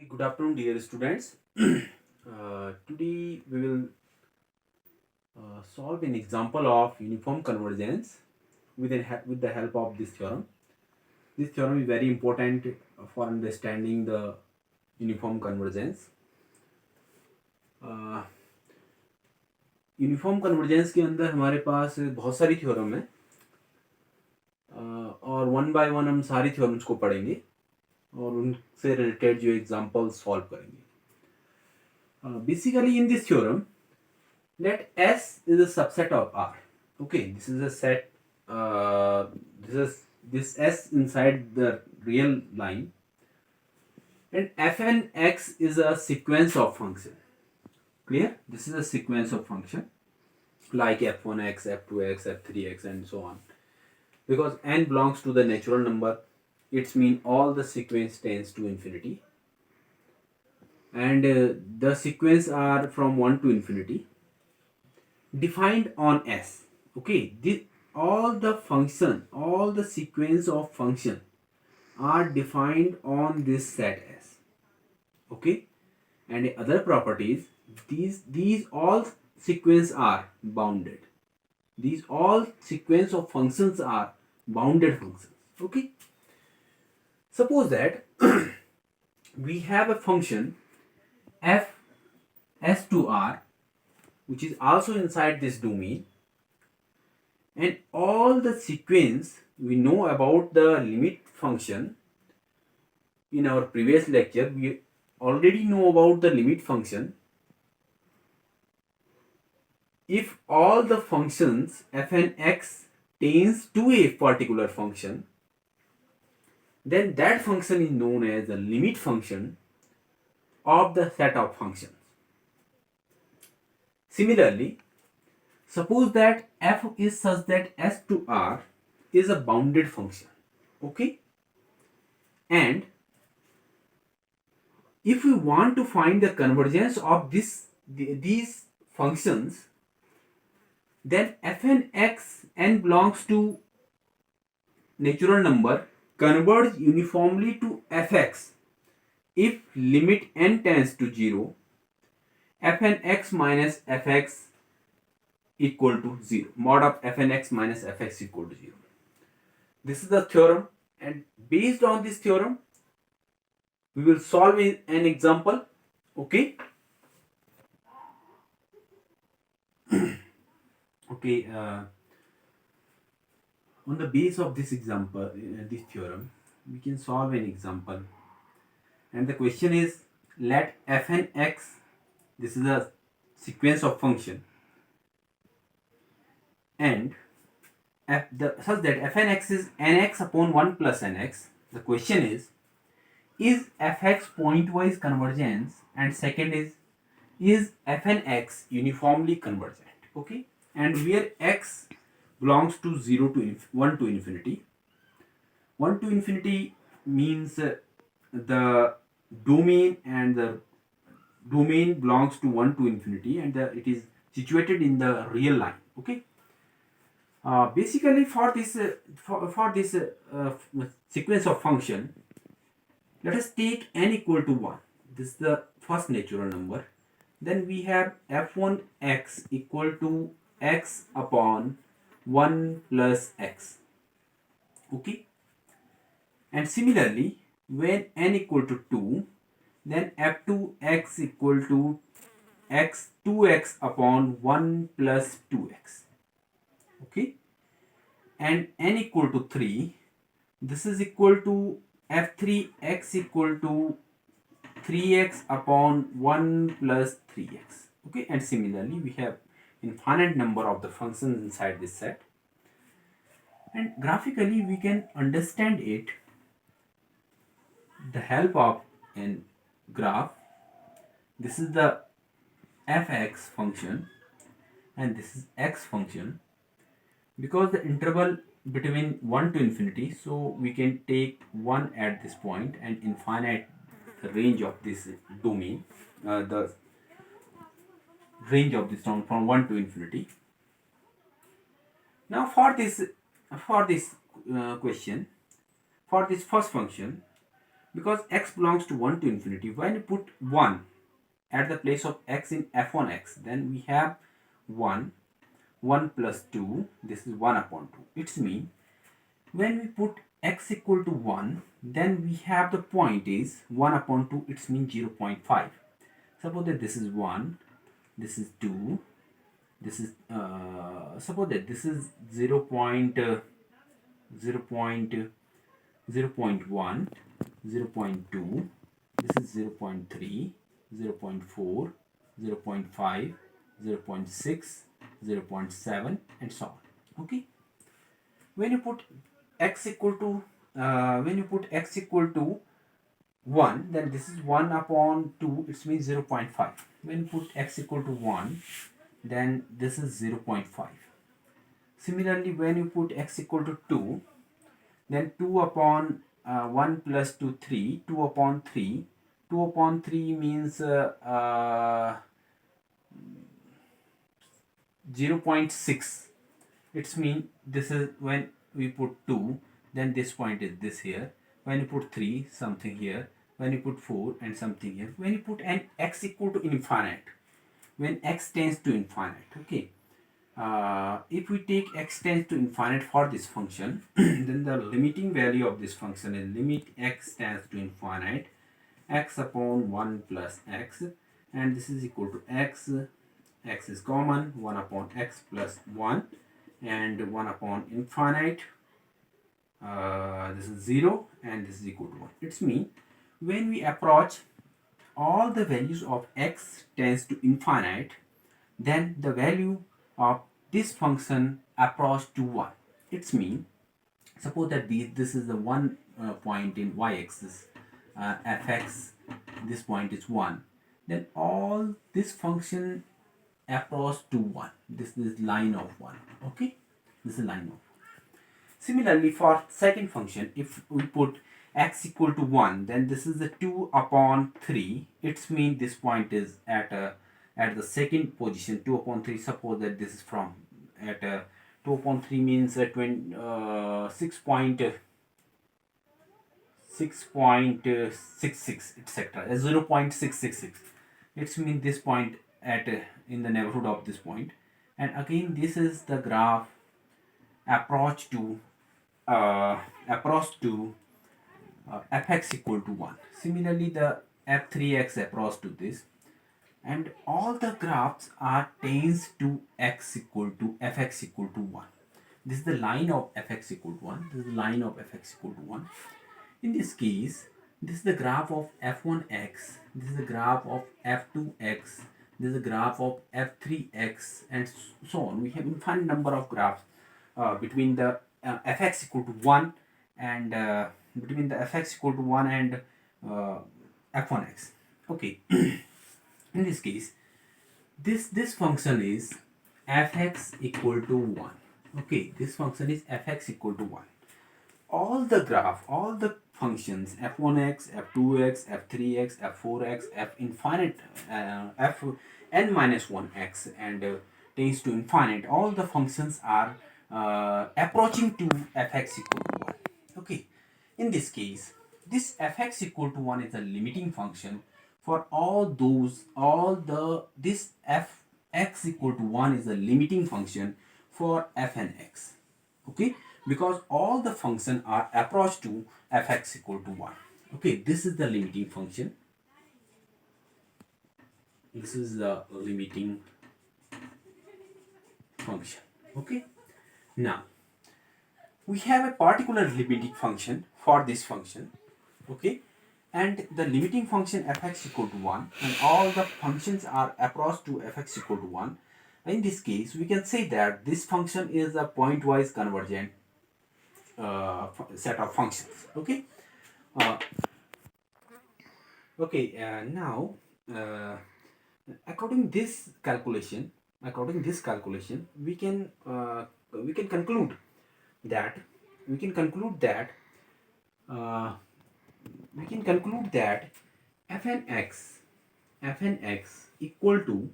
Good afternoon, dear students. Today we will solve an example of uniform convergence with the help of this theorem. This theorem is very important for understanding the uniform convergence. Uniform convergence के अंदर हमारे पास बहुत सारी theorem है और one by one हम सारी theorems को पढ़ेंगे और उनसे रिलेटेड जो एग्जांपल सॉल्व करेंगे. Basically in this theorem, let S is a subset of R. Okay, this is a set. This S inside the real line, and Fn x is a sequence of function. Clear? This is a sequence of function like f1x, f2x, f3x, and so on. Because n belongs to the natural number, it's mean all the sequence tends to infinity, and the sequence are from 1 to infinity defined on S. Okay, all the sequence of function are defined on this set S. Okay, and the other properties, these all sequence are bounded. These all sequence of functions are bounded functions. Okay, suppose that we have a function f s to r which is also inside this domain, and all the sequence we know about the limit function. In our previous lecture we already know about the limit function. If all the functions f and x tends to a particular function, then that function is known as the limit function of the set of functions. Similarly, suppose that f is such that s to r is a bounded function. Okay, and if we want to find the convergence of these functions, then f and x n belongs to natural number converge uniformly to fx if limit n tends to 0, f and x minus fx equal to 0, mod of f and x minus fx equal to 0. This is the theorem, and based on this theorem we will solve an example. Okay. Okay, on the base of this example, this theorem, we can solve an example, and the question is, let f and x, this is a sequence of function, and such that f and x is nx upon 1 plus nx. The question is fx pointwise convergence, and second is f and x uniformly convergent. Okay, and where x belongs to 0 to 1 to infinity. 1 to infinity means the domain, and the domain belongs to 1 to infinity, and it is situated in the real line. Okay, basically for this sequence of function, let us take n equal to 1. This is the first natural number. Then we have f1x equal to x upon 1 plus x. Okay, and similarly when n equal to 2, then f2x equal to x 2x upon 1 plus 2x. Okay, and n equal to 3, this is equal to f3x equal to 3x upon 1 plus 3x. Okay, and similarly we have infinite number of the functions inside this set, and graphically we can understand it the help of an graph. This is the fx function and this is x function, because the interval between 1 to infinity, so we can take 1 at this point and infinite the range of this domain, the range of this term from 1 to infinity. Now for this question, for this first function, because x belongs to 1 to infinity. When you put 1 at the place of x in f1x, then we have 1 plus 2, this is 1 upon 2. It's mean when we put x equal to 1, then we have the point is 1 upon 2, it's mean 0.5. Suppose that this is 1, this is 2, this is suppose that this is 0. 0.1, 0.2, this is 0.3, 0.4, 0.5, 0.6, 0.7 and so on. Okay, when you put x equal to 1, then this is 1 upon 2, it means 0.5. When you put x equal to 1, then this is 0.5. Similarly, when you put x equal to 2, then 2 upon 1 plus 2, 3, 2 upon 3. 2 upon 3 means 0.6. It's mean this is when we put 2, then this point is this here. When you put 3, something here. When you put 4 and something here. When you put an x equal to infinite, when x tends to infinite, okay. If we take x tends to infinite for this function, then the limiting value of this function is limit x tends to infinite, x upon 1 plus x, and this is equal to x. X is common, 1 upon x plus 1, and 1 upon infinite. This is 0, and this is equal to 1. It's mean when we approach all the values of x tends to infinite, then the value of this function approach to 1. It's mean suppose that this is the one point in y-axis, fx, this point is 1, then all this function approach to 1. This is line of 1. Okay, this is line of. Similarly, for second function, if we put x equal to 1, then this is the 2 upon 3. It's mean this point is at the second position, 2 upon 3. Suppose that this is from at 2 upon 3 means 6.66 etc. 0.666. It's mean this point at in the neighborhood of this point, and again this is the graph approach to fx equal to 1. Similarly, the f3x approach to this, and all the graphs are tends to x equal to fx equal to 1. This is the line of fx equal to 1. This is the line of fx equal to 1. In this case, this is the graph of f1x. This is the graph of f2x. This is the graph of f3x, and so on. We have infinite number of graphs between the fx equal to 1 and between the fx equal to 1 and f1x. Okay. In this case, this function is fx equal to 1. Okay, this function is fx equal to 1. All the functions f1x, f2x, f3x, f4x, f infinite, fn minus 1x, and tends to infinite, all the functions are approaching to fx equal to 1. Okay, in this case, this fx equal to 1 is a limiting function for this fx equal to 1 is a limiting function for fnx. Okay, because all the functions are approach to fx equal to 1. Okay, this is the limiting function. This is the limiting function. Okay, now we have a particular limiting function for this function. Okay, and the limiting function fx equal to 1, and all the functions are approach to fx equal to 1. In this case, we can say that this function is a pointwise convergent set of functions. Okay. Now, according this calculation, we can conclude that fnx equal to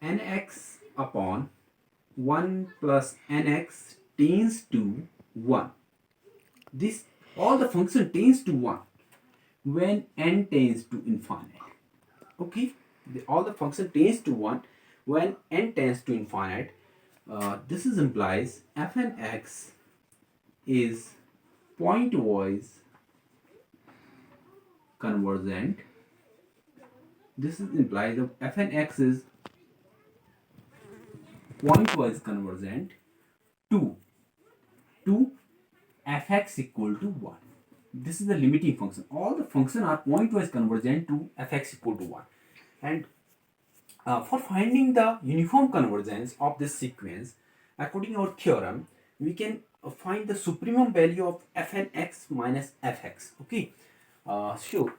nx upon 1 plus nx tends to 1. This all the function tends to 1. when n tends to infinite. Okay, all the function tends to 1 when n tends to infinite. This is implies f n x is pointwise convergent. This is implies that f n x is pointwise convergent to fx equal to 1. This is the limiting function. All the functions are pointwise convergent to fx equal to 1. And for finding the uniform convergence of this sequence, according to our theorem, we can find the supremum value of fnx minus fx. Okay, sure.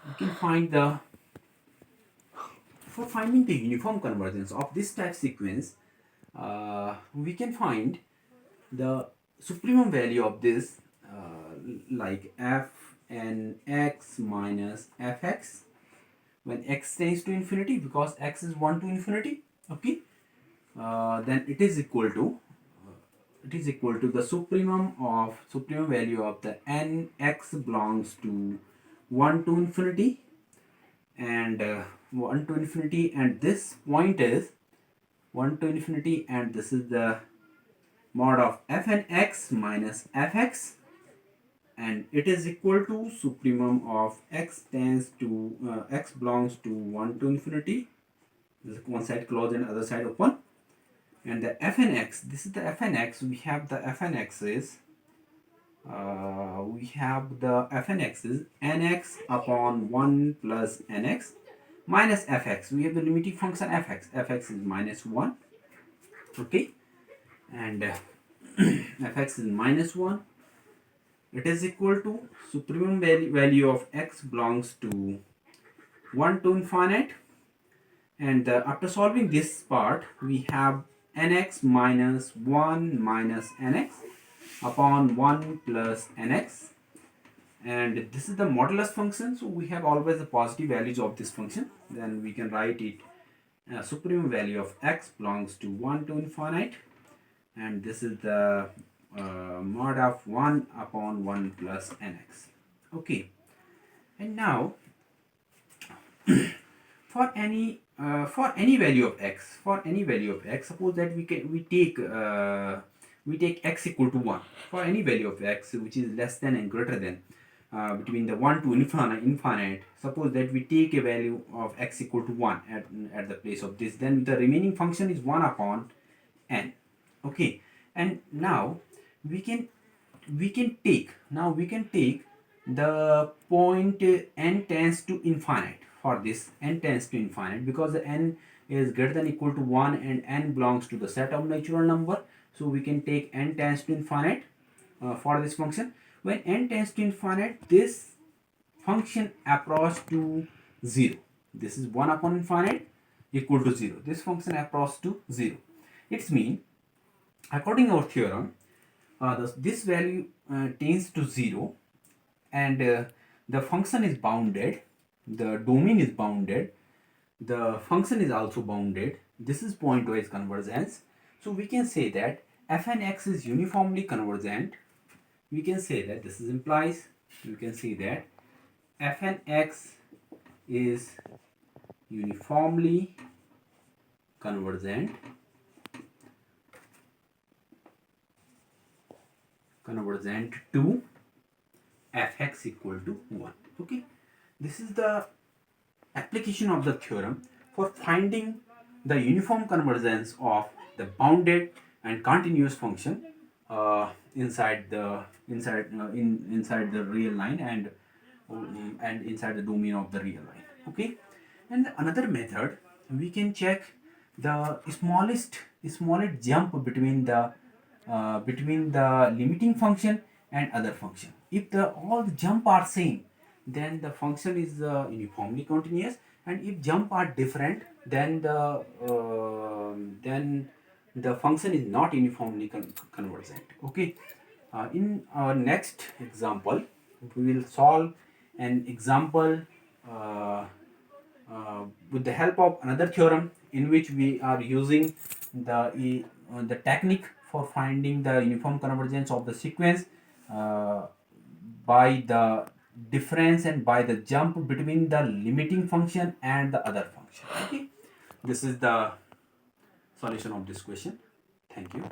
We can find the for finding the uniform convergence of this type sequence, we can find the supremum value of this like f n x minus fx when x tends to infinity, because x is 1 to infinity. Okay, then it is equal to the supremum value of the n x belongs to 1 to infinity and 1 to infinity, and this point is 1 to infinity, and this is the mod of f n x minus fx, and it is equal to supremum of x tends to x belongs to 1 to infinity. This is one side closed and other side open, and the fnx, this is the fnx. We have the fnx is nx upon 1 plus nx minus fx. We have the limiting function fx is minus 1. Okay, and fx is minus 1. It is equal to supremum value of x belongs to 1 to infinite, and after solving this part we have nx minus 1 minus nx upon 1 plus nx, and this is the modulus function, so we have always the positive values of this function. Then we can write it supremum value of x belongs to 1 to infinite, and this is the mod of 1 upon 1 plus nx. Okay, and now for any value of x, suppose that we take x equal to 1 for any value of x which is less than and greater than between the 1 to infinite. Suppose that we take a value of x equal to 1 at the place of this, then the remaining function is 1 upon n. Okay, and now we can take the point n tends to infinite. For this n tends to infinite, because the n is greater than equal to 1 and n belongs to the set of natural number, so we can take n tends to infinite for this function. When n tends to infinite, this function approach to 0. This is 1 upon infinite equal to 0. This function approach to 0. It's mean, according to our theorem, this value tends to 0, and the function is bounded, the domain is bounded, the function is also bounded. This is pointwise convergence. So we can say that f n x is uniformly convergent. We can say that this is implies, you can see that f n x is uniformly convergent to fx equal to 1. Okay, this is the application of the theorem for finding the uniform convergence of the bounded and continuous function inside the real line and inside the domain of the real line. Okay, and another method, we can check the smallest jump between the limiting function and other function. If all the jump are same, then the function is uniformly continuous, and if jump are different, then the function is not uniformly convergent. Okay, in our next example we will solve an example with the help of another theorem, in which we are using the technique for finding the uniform convergence of the sequence. by the difference and by the jump between the limiting function and the other function. Okay, this is the solution of this question. Thank you.